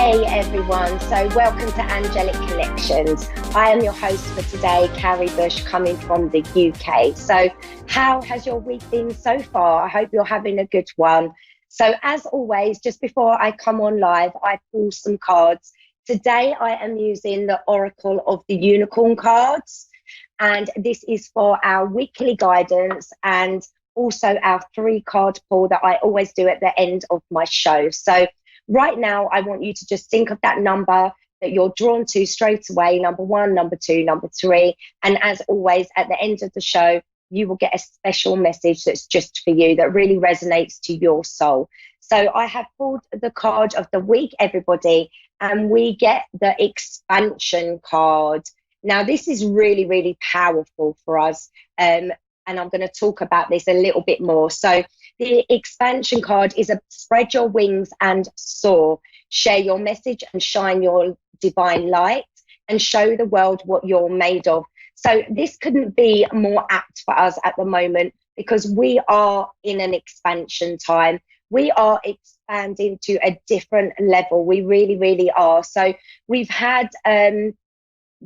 Hey everyone, so welcome to Angelic Connections. I am your host for today, Carrie Bush, coming from the UK. So how has your week been so far? I hope you're having a good one. So as always, just before I come on live, I pull some cards. Today I am using the Oracle of the Unicorn cards, and this is for our weekly guidance and also our 3-card pull that I always do at the end of my show. So right now, I want you to just think of that number that you're drawn to straight away, number 1, number 2, number 3. And as always, at the end of the show, you will get a special message that's just for you, that really resonates to your soul. So I have pulled the card of the week, everybody, and we get the expansion card. Now, this is really, really powerful for us. And I'm going to talk about this a little bit more. So the expansion card is a spread your wings and soar, share your message and shine your divine light and show the world what you're made of. So this couldn't be more apt for us at the moment, because we are in an expansion time. We are expanding to a different level. We really, really are. So we've had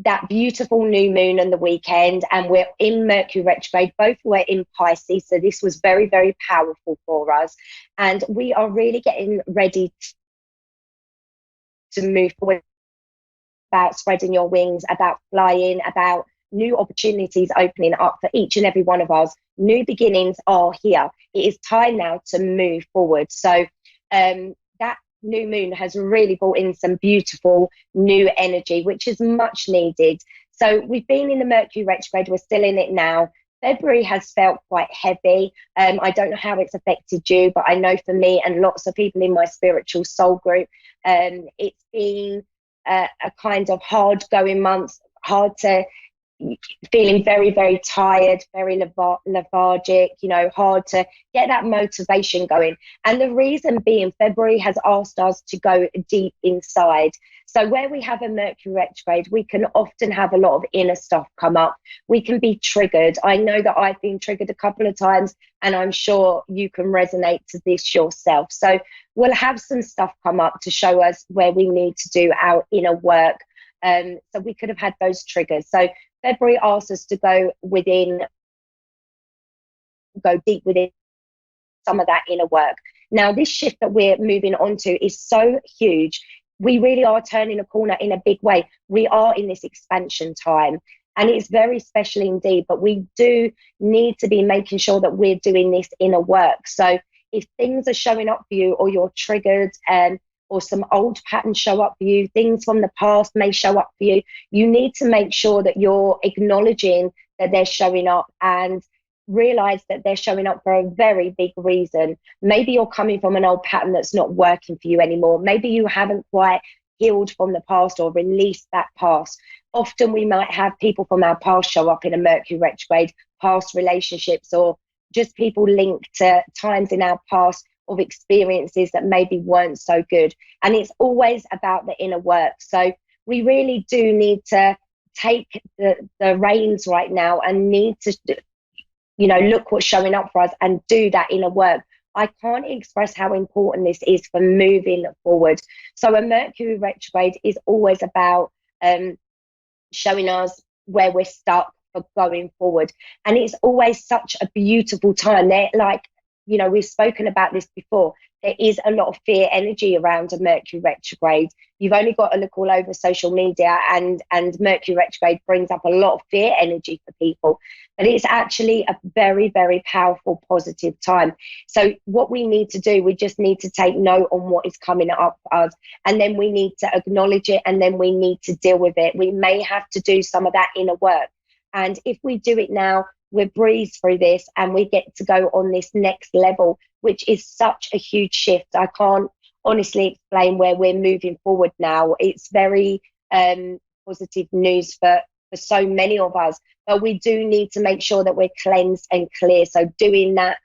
that beautiful new moon on the weekend, and we're in Mercury retrograde. Both were in Pisces, so this was very, very powerful for us, and we are really getting ready to move forward, about spreading your wings, about flying, about new opportunities opening up for each and every one of us. New beginnings are here. It is time now to move forward. So that new moon has really brought in some beautiful new energy, which is much needed. So we've been in the Mercury retrograde, we're still in it now. February has felt quite heavy. I don't know how it's affected you, but I know for me and lots of people in my spiritual soul group, it's been a kind of hard going month, feeling very, very tired, very lethargic, hard to get that motivation going. And the reason being, February has asked us to go deep inside. So where we have a Mercury retrograde, we can often have a lot of inner stuff come up. We can be triggered. I know that I've been triggered a couple of times, and I'm sure you can resonate to this yourself. So we'll have some stuff come up to show us where we need to do our inner work. So we could have had those triggers. So February asks us to go deep within some of that inner work. Now, this shift that we're moving on to is so huge. We really are turning a corner in a big way. We are in this expansion time, and it's very special indeed, but we do need to be making sure that we're doing this inner work. So if things are showing up for you, or you're triggered, or some old patterns show up for you, things from the past may show up for you, you need to make sure that you're acknowledging that they're showing up, and realize that they're showing up for a very big reason. Maybe you're coming from an old pattern that's not working for you anymore. Maybe you haven't quite healed from the past or released that past. Often we might have people from our past show up in a Mercury retrograde, past relationships, or just people linked to times in our past of experiences that maybe weren't so good. And it's always about the inner work. So we really do need to take the reins right now, and need to look what's showing up for us and do that inner work. I can't express how important this is for moving forward. So a Mercury retrograde is always about showing us where we're stuck for going forward, and it's always such a beautiful time. They're like, we've spoken about this before. There is a lot of fear energy around a Mercury retrograde. You've only got to look all over social media, and Mercury retrograde brings up a lot of fear energy for people. But it's actually a very, very powerful, positive time. So what we need to do, we just need to take note on what is coming up for us. And then we need to acknowledge it, and then we need to deal with it. We may have to do some of that inner work. And if we do it now, we breeze through this, and we get to go on this next level, which is such a huge shift. I can't honestly explain where we're moving forward now. It's very positive news for so many of us, but we do need to make sure that we're cleansed and clear. So doing that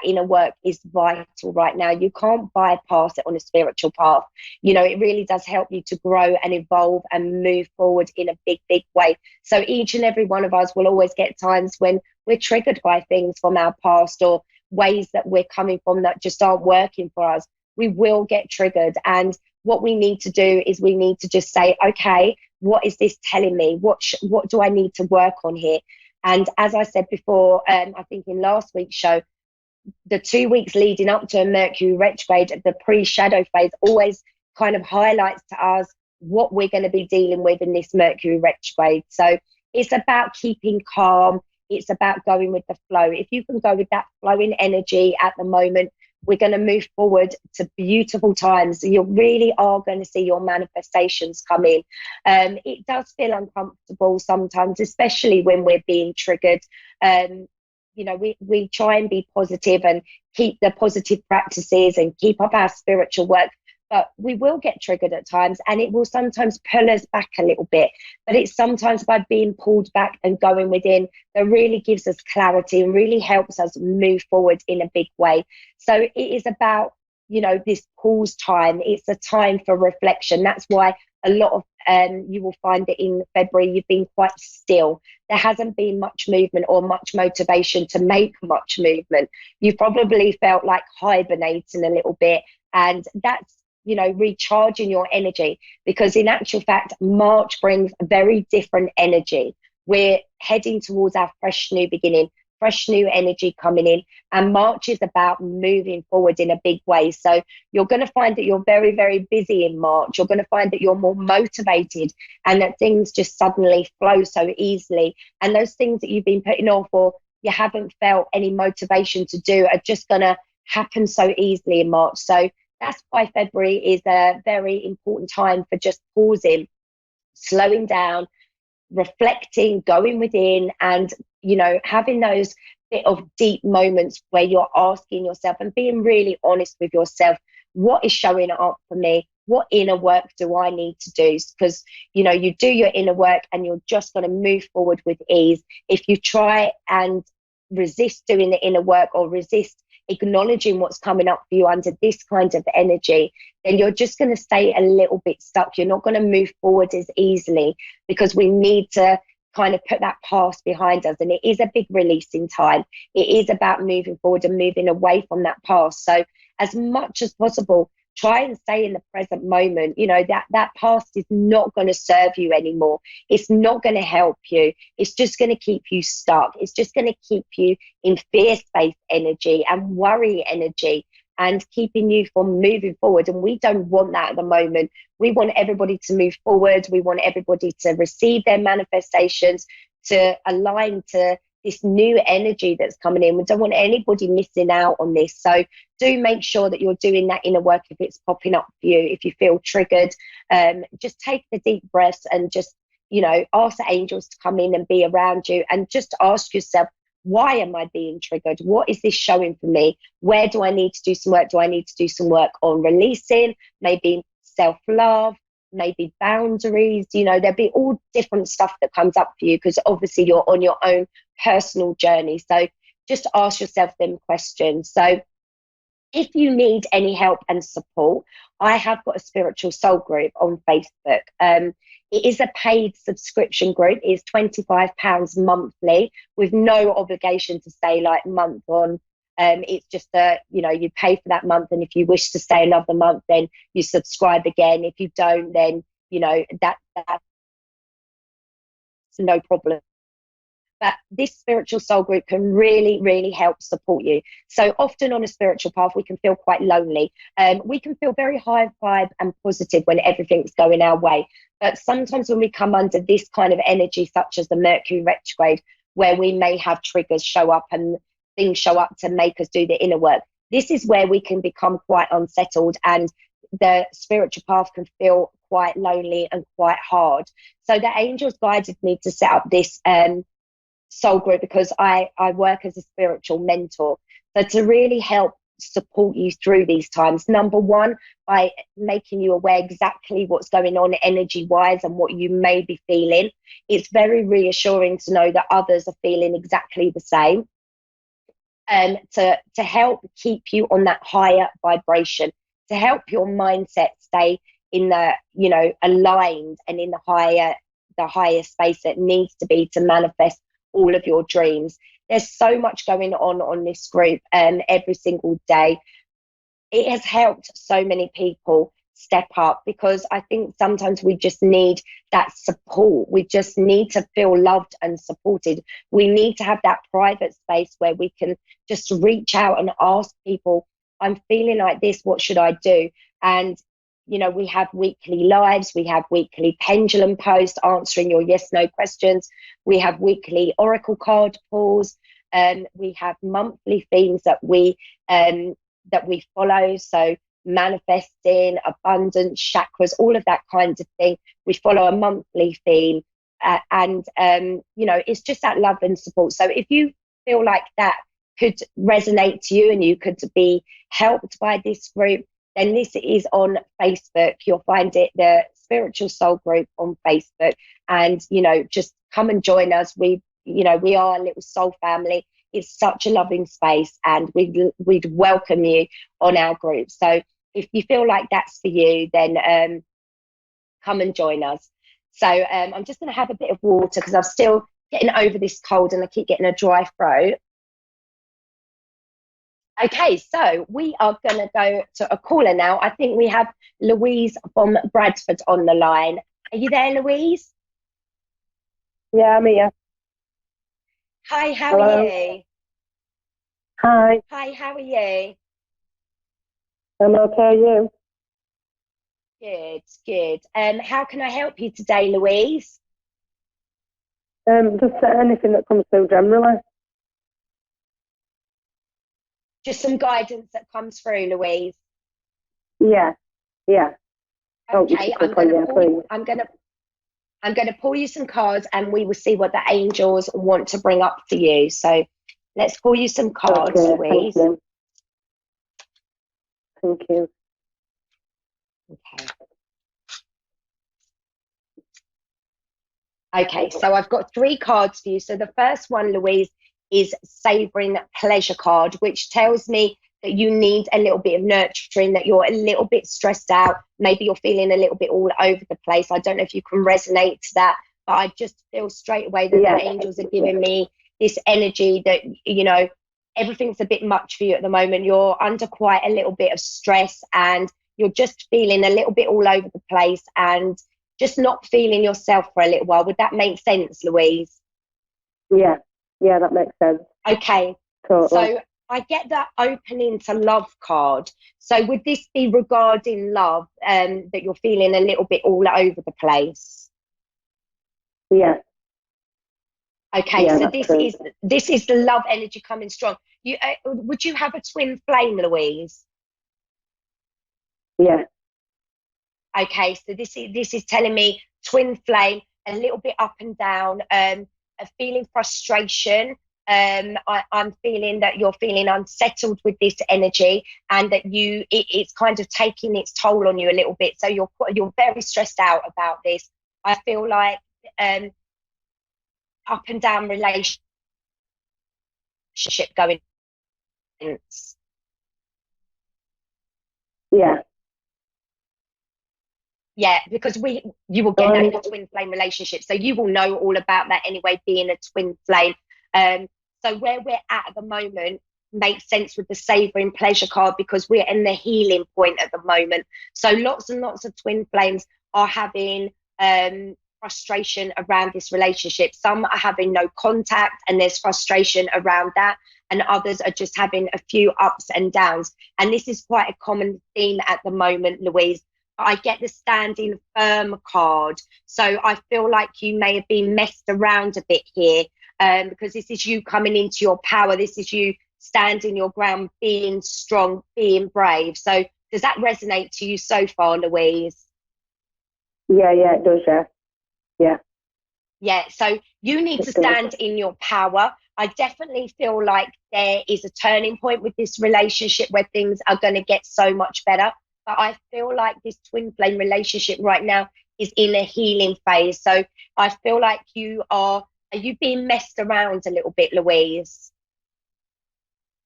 inner work is vital right now. You can't bypass it on a spiritual path. It really does help you to grow and evolve and move forward in a big, big way. So each and every one of us will always get times when we're triggered by things from our past, or ways that we're coming from that just aren't working for us. We will get triggered, and what we need to do is we need to just say, okay, what is this telling me? What do I need to work on here? And as I said before, I think in last week's show, the 2 weeks leading up to a Mercury retrograde, the pre-shadow phase, always kind of highlights to us what we're going to be dealing with in this Mercury retrograde. So it's about keeping calm. It's about going with the flow. If you can go with that flowing energy at the moment, we're going to move forward to beautiful times. You really are going to see your manifestations come in. It does feel uncomfortable sometimes, especially when we're being triggered. You know, we try and be positive and keep the positive practices and keep up our spiritual work, but we will get triggered at times, and it will sometimes pull us back a little bit. But it's sometimes by being pulled back and going within that really gives us clarity and really helps us move forward in a big way. So it is about, you know, this pause time. It's a time for reflection. That's why a lot of you will find that in February you've been quite still. There hasn't been much movement or much motivation to make much movement. You probably felt like hibernating a little bit, and that's, you know, recharging your energy, because in actual fact March brings a very different energy. We're heading towards our fresh new beginning, fresh new energy coming in, and March is about moving forward in a big way. So you're going to find that you're very, very busy in March. You're going to find that you're more motivated and that things just suddenly flow so easily, and those things that you've been putting off or you haven't felt any motivation to do are just going to happen so easily in March. So that's why February is a very important time for just pausing, slowing down, reflecting, going within, and, you know, having those bit of deep moments where you're asking yourself and being really honest with yourself. What is showing up for me? What inner work do I need to do? Because, you know, you do your inner work and you're just going to move forward with ease. If you try and resist doing the inner work or resist acknowledging what's coming up for you under this kind of energy, then you're just going to stay a little bit stuck. You're not going to move forward as easily, because we need to kind of put that past behind us. And it is a big releasing time. It is about moving forward and moving away from that past. So as much as possible, try and stay in the present moment. You know, that past is not going to serve you anymore. It's not going to help you. It's just going to keep you stuck. It's just going to keep you in fear-based energy and worry energy and keeping you from moving forward. And we don't want that at the moment. We want everybody to move forward. We want everybody to receive their manifestations, to align to this new energy that's coming in. We don't want anybody missing out on this. So do make sure that you're doing that inner work if it's popping up for you. If you feel triggered, just take the deep breaths and just, you know, ask the angels to come in and be around you, and just ask yourself, why am I being triggered? What is this showing for me? Where do I need to do some work? Do I need to do some work on releasing, maybe self-love, maybe boundaries? You know, there'll be all different stuff that comes up for you, because obviously you're on your own personal journey. So just ask yourself them questions. So if you need any help and support, I have got a spiritual soul group on Facebook. It is a paid subscription group. It's £25 monthly with no obligation to stay like month on. It's just you know, you pay for that month, and if you wish to stay another month, then you subscribe again. If you don't, then, you know, that's no problem. But this spiritual soul group can really, really help support you. So often on a spiritual path, we can feel quite lonely. We can feel very high vibe and positive when everything's going our way. But sometimes when we come under this kind of energy, such as the Mercury retrograde, where we may have triggers show up and things show up to make us do the inner work, this is where we can become quite unsettled, and the spiritual path can feel quite lonely and quite hard. So the angels guided me to set up this soul group, because I work as a spiritual mentor. So to really help support you through these times, number one, by making you aware exactly what's going on energy wise and what you may be feeling. It's very reassuring to know that others are feeling exactly the same. To help keep you on that higher vibration, to help your mindset stay in the, you know, aligned and in the higher space that needs to be to manifest all of your dreams. There's so much going on this group every single day. It has helped so many people step up, because I think sometimes we just need that support. We just need to feel loved and supported. We need to have that private space where we can just reach out and ask people, I'm feeling like this, what should I do? And, you know, we have weekly lives, we have weekly pendulum posts answering your yes, no questions. We have weekly oracle card pulls. We have monthly themes that we follow. So manifesting, abundance, chakras, all of that kind of thing. We follow a monthly theme, and you know, it's just that love and support. So if you feel like that could resonate to you and you could be helped by this group, then this is on Facebook. You'll find it, the Spiritual Soul Group on Facebook, and you know, just come and join us. We are a little soul family. It's such a loving space, and we'd welcome you on our group. So if you feel like that's for you, then come and join us. So I'm just going to have a bit of water because I'm still getting over this cold and I keep getting a dry throat. Okay, so we are going to go to a caller now. I think we have Louise from Bradford on the line. Are you there, Louise? Yeah, I'm here. Hi, how are you? Hi. Hi, how are you? I'm okay, you? Good, good. How can I help you today, Louise? Just anything that comes through generally. Just some guidance that comes through, Louise. Yeah. Okay, I'm going to pull you some cards, and we will see what the angels want to bring up for you. So let's pull you some cards, Okay, Louise. Thank you. Okay. Okay, so I've got 3 cards for you. So the first one, Louise, is Savoring Pleasure card, which tells me that you need a little bit of nurturing, that you're a little bit stressed out. Maybe you're feeling a little bit all over the place. I don't know if you can resonate to that, but I just feel straight away that the angels are giving me this energy that, you know, everything's a bit much for you at the moment. You're under quite a little bit of stress, and you're just feeling a little bit all over the place and just not feeling yourself for a little while. Would that make sense, Louise? Yeah, that makes sense. Okay, totally. So I get that opening to love card. So would this be regarding love, that you're feeling a little bit all over the place? Yeah. Okay, yeah, so this is the love energy coming strong. You would you have a twin flame, Louise? Yeah. Okay, so this is telling me twin flame, a little bit up and down, a feeling frustration. I'm feeling that you're feeling unsettled with this energy, and that it's kind of taking its toll on you a little bit. So you're very stressed out about this. I feel like up and down relationship going. Yeah. Yeah, because you will get that in a twin flame relationship, so you will know all about that anyway, being a twin flame. So where we're at the moment makes sense with the Savoring Pleasure card, because we're in the healing point at the moment. So lots and lots of twin flames are having frustration around this relationship. Some are having no contact and there's frustration around that, and others are just having a few ups and downs. And this is quite a common theme at the moment, Louise. I get the Standing Firm card. So I feel like you may have been messed around a bit here, because this is you coming into your power. This is you standing your ground, being strong, being brave. So does that resonate to you so far, Louise? Yeah, it does, yeah. Yeah, so you need to stand in your power. I definitely feel like there is a turning point with this relationship where things are going to get so much better. But I feel like this twin flame relationship right now is in a healing phase. So I feel like are you being messed around a little bit, Louise?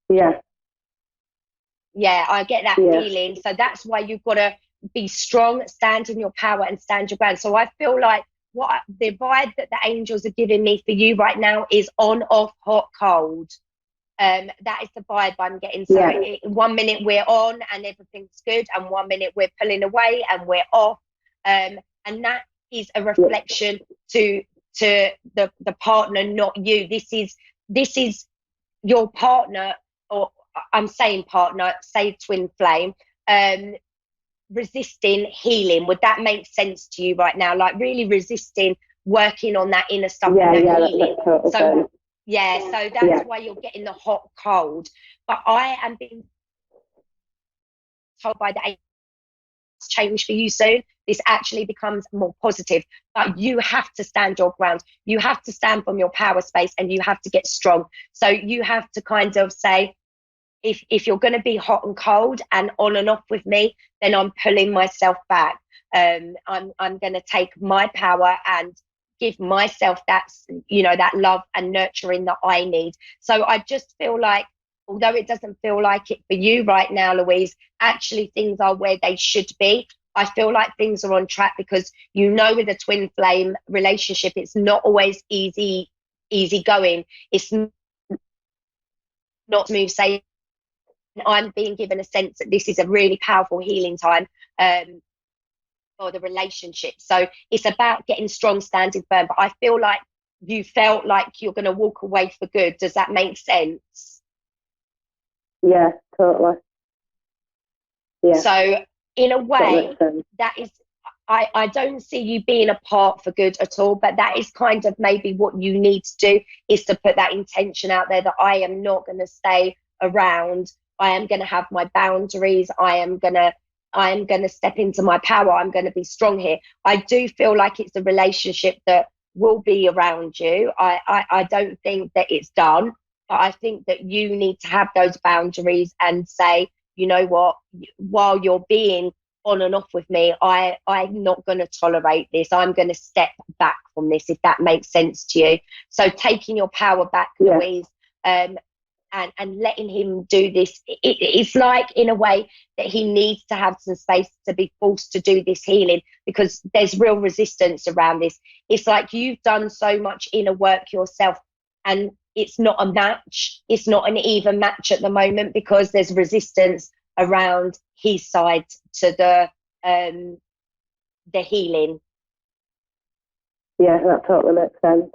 Yeah. Yeah, I get that feeling. So that's why you've got to be strong, stand in your power and stand your ground. So I feel like the vibe that the angels are giving me for you right now is on, off, hot, cold. That is the vibe I'm getting. So 1 minute we're on and everything's good, and 1 minute we're pulling away and we're off. And that is a reflection to the partner, not you. This is your partner, or I'm saying partner, say twin flame, resisting healing. Would that make sense to you right now? Like really resisting working on that inner stuff and that healing. So that's why you're getting the hot cold. But I am being told by the angels change for you soon. This actually becomes more positive, but you have to stand your ground. You have to stand from your power space, and you have to get strong. So you have to kind of say, if you're going to be hot and cold and on and off with me, then I'm pulling myself back. I'm going to take my power and give myself that, that love and nurturing that I need. So I just feel like, although it doesn't feel like it for you right now, Louise, actually things are where they should be. I feel like things are on track, because with a twin flame relationship, it's not always easy going. It's not smooth sailing. I'm being given a sense that this is a really powerful healing time for the relationship. So it's about getting strong, standing firm. But I feel like you felt like you're going to walk away for good. Does that make sense? Yeah, totally. Yeah. So in a way, that is, I don't see you being apart for good at all, but that is kind of maybe what you need to do, is to put that intention out there that I am not going to stay around. I am going to have my boundaries. I am going to step into my power. I'm going to be strong here. I do feel like it's a relationship that will be around you. I don't think that it's done, but I think that you need to have those boundaries and say, you know what, while you're being on and off with me, I'm not going to tolerate this. I'm going to step back from this, if that makes sense to you. So taking your power back, Louise, and letting him do this. It's like, in a way, that he needs to have some space to be forced to do this healing, because there's real resistance around this. It's like you've done so much inner work yourself, and it's not a match. It's not an even match at the moment, because there's resistance around his side to the healing. Yeah, that totally makes sense.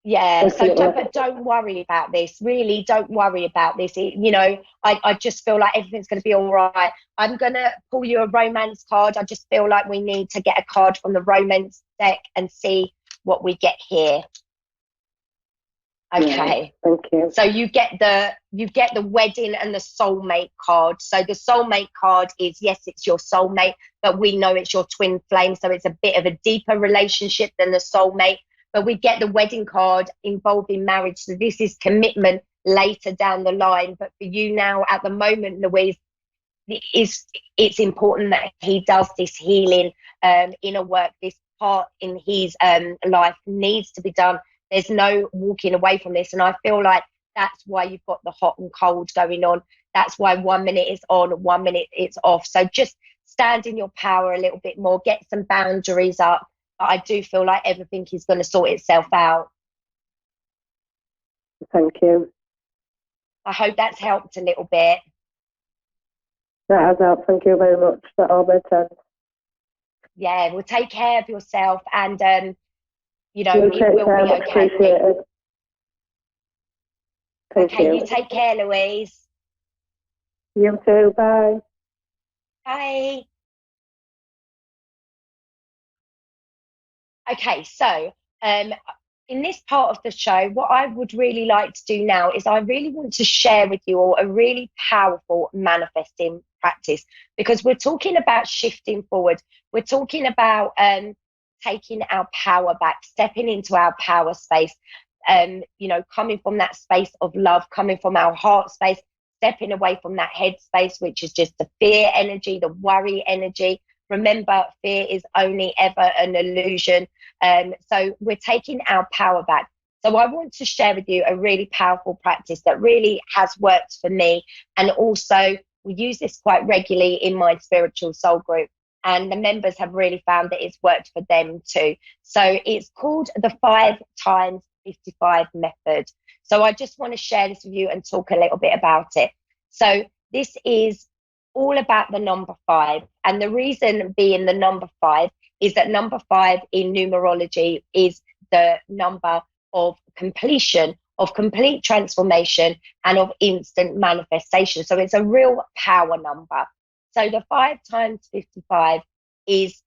Yeah, so don't worry about this. Really, don't worry about this. I just feel like everything's going to be all right. I'm going to pull you a romance card. I just feel like we need to get a card from the romance deck and see what we get here. Okay. Yeah, thank you. So you get the wedding and the soulmate card. So the soulmate card is, yes, it's your soulmate, but we know it's your twin flame. So it's a bit of a deeper relationship than the soulmate. But we get the wedding card involving marriage. So this is commitment later down the line. But for you now, at the moment, Louise, it's important that he does this healing inner work. This part in his life needs to be done. There's no walking away from this. And I feel like that's why you've got the hot and cold going on. That's why 1 minute is on, 1 minute it's off. So just stand in your power a little bit more, get some boundaries up. But I do feel like everything is going to sort itself out. Thank you. I hope that's helped a little bit. That has helped. Thank you very much. That all made sense. Yeah, well, take care of yourself, and it will be okay. Okay, you take care, Louise. You too. Bye. Bye. Okay, so in this part of the show, what I would really like to do now is I really want to share with you all a really powerful manifesting practice, because we're talking about shifting forward. We're talking about taking our power back, stepping into our power space, coming from that space of love, coming from our heart space, stepping away from that head space, which is just the fear energy, the worry energy. Remember, fear is only ever an illusion. So we're taking our power back. So I want to share with you a really powerful practice that really has worked for me. And also we use this quite regularly in my spiritual soul group. And the members have really found that it's worked for them too. So it's called the 5 times 55 method. So I just want to share this with you and talk a little bit about it. So this is all about the number 5. And the reason being the number 5 is that number 5 in numerology is the number of completion, of complete transformation, and of instant manifestation. So it's a real power number. So the 5 times 55 is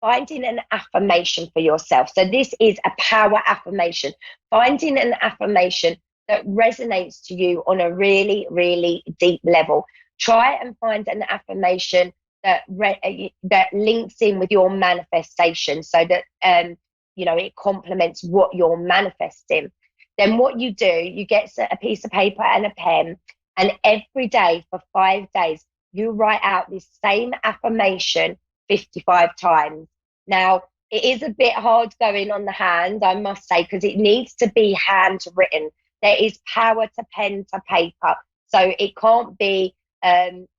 finding an affirmation for yourself. So this is a power affirmation, finding an affirmation that resonates to you on a really, really deep level. Try and find an affirmation that that links in with your manifestation, so that it complements what you're manifesting. Then what you do, you get a piece of paper and a pen, and every day for 5 days, you write out this same affirmation 55 times. Now, it is a bit hard going on the hand, I must say, because it needs to be handwritten. There is power to pen to paper. So it can't be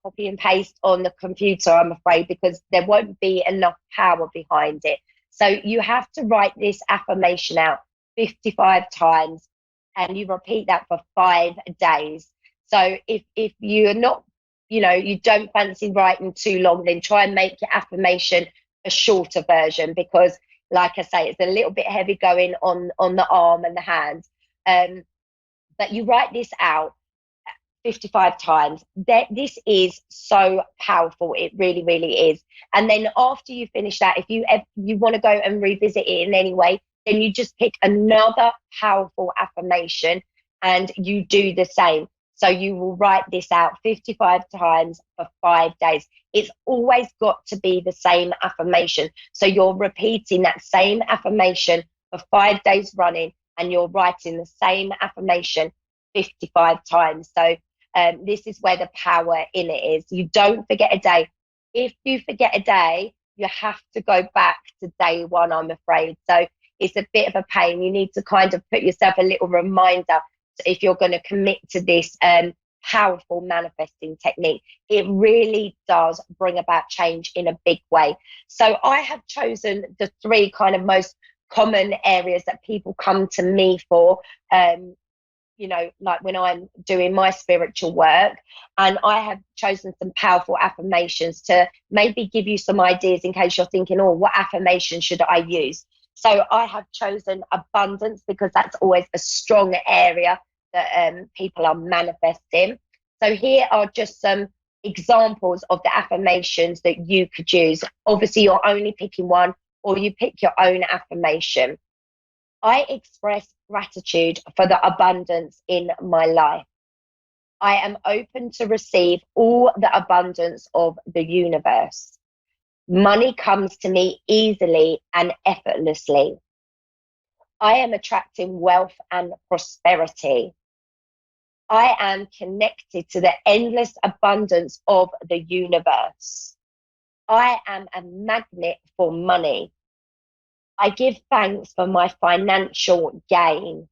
copy and paste on the computer, I'm afraid, because there won't be enough power behind it. So you have to write this affirmation out 55 times, and you repeat that for 5 days. So if you're not, you don't fancy writing too long, then try and make your affirmation a shorter version, because like I say, it's a little bit heavy going on the arm and the hand. But you write this out 55 times. This is so powerful. It really, really is. And then after you finish that, if you want to go and revisit it in any way, then you just pick another powerful affirmation and you do the same. So you will write this out 55 times for 5 days. It's always got to be the same affirmation. So you're repeating that same affirmation for 5 days running, and you're writing the same affirmation 55 times. So this is where the power in it is. You don't forget a day. If you forget a day, you have to go back to day 1, I'm afraid. So it's a bit of a pain. You need to kind of put yourself a little reminder if you're going to commit to this powerful manifesting technique. It really does bring about change in a big way. So I have chosen the 3 kind of most common areas that people come to me for, like when I'm doing my spiritual work. And I have chosen some powerful affirmations to maybe give you some ideas in case you're thinking, oh, what affirmation should I use? So I have chosen abundance, because that's always a strong area that people are manifesting. So here are just some examples of the affirmations that you could use. Obviously, you're only picking one, or you pick your own affirmation. I express gratitude for the abundance in my life. I am open to receive all the abundance of the universe. Money comes to me easily and effortlessly. I am attracting wealth and prosperity. I am connected to the endless abundance of the universe. I am a magnet for money. I give thanks for my financial gain.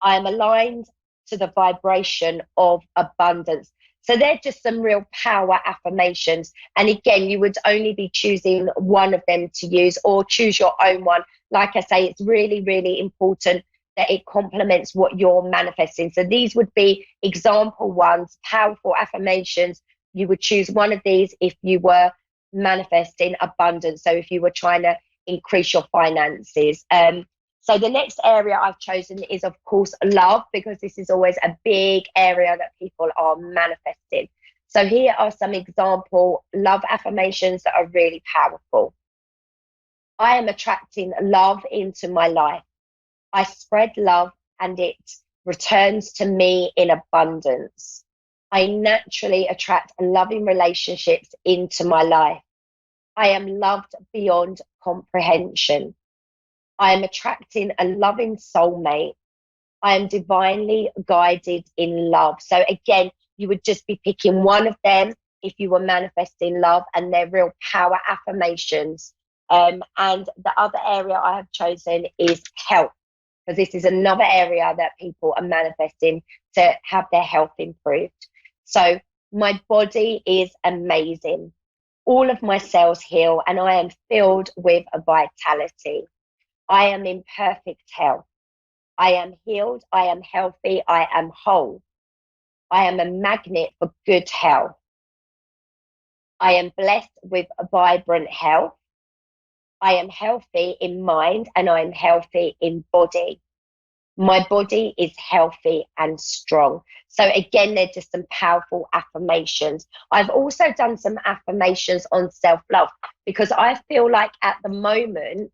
I am aligned to the vibration of abundance. So they're just some real power affirmations. And again, you would only be choosing one of them to use, or choose your own one. Like I say, it's really, really important that it complements what you're manifesting. So these would be example ones, powerful affirmations. You would choose one of these if you were manifesting abundance. So if you were trying to increase your finances. So the next area I've chosen is, of course, love, because this is always a big area that people are manifesting. So here are some example love affirmations that are really powerful. I am attracting love into my life. I spread love and it returns to me in abundance. I naturally attract loving relationships into my life. I am loved beyond comprehension. I am attracting a loving soulmate. I am divinely guided in love. So again, you would just be picking one of them if you were manifesting love, and they're real power affirmations. And the other area I have chosen is health, because this is another area that people are manifesting to have their health improved. So my body is amazing. All of my cells heal, and I am filled with a vitality. I am in perfect health. I am healed. I am healthy. I am whole. I am a magnet for good health. I am blessed with a vibrant health. I am healthy in mind and I am healthy in body. My body is healthy and strong. So again, they're just some powerful affirmations. I've also done some affirmations on self-love because I feel like at the moment,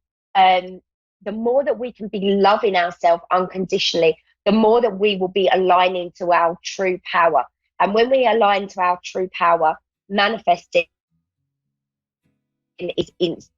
the more that we can be loving ourselves unconditionally, the more that we will be aligning to our true power. And when we align to our true power, manifesting is instant.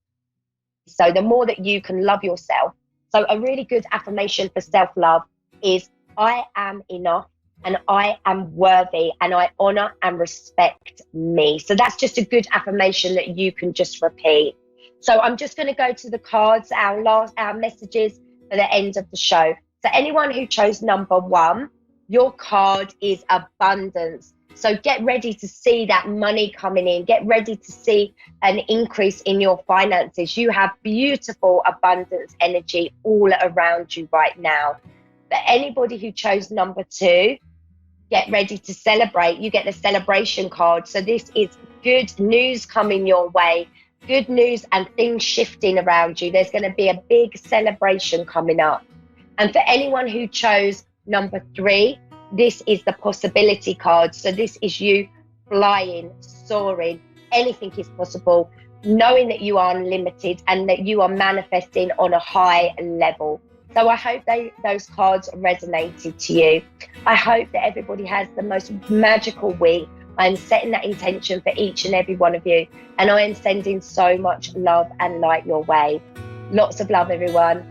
So the more that you can love yourself. So a really good affirmation for self-love is I am enough and I am worthy and I honor and respect me. So that's just a good affirmation that you can just repeat. So I'm just going to go to the cards, our messages for the end of the show. So anyone who chose number 1, your card is abundance. So get ready to see that money coming in. Get ready to see an increase in your finances. You have beautiful abundance energy all around you right now. But anybody who chose number 2, get ready to celebrate. You get the celebration card. So this is good news coming your way. Good news and things shifting around you. There's going to be a big celebration coming up. And for anyone who chose number 3, this is the possibility card. So this is you flying, soaring, anything is possible, knowing that you are unlimited and that you are manifesting on a high level. So I hope those cards resonated to you. I hope that everybody has the most magical week. I'm setting that intention for each and every one of you. And I am sending so much love and light your way. Lots of love, everyone.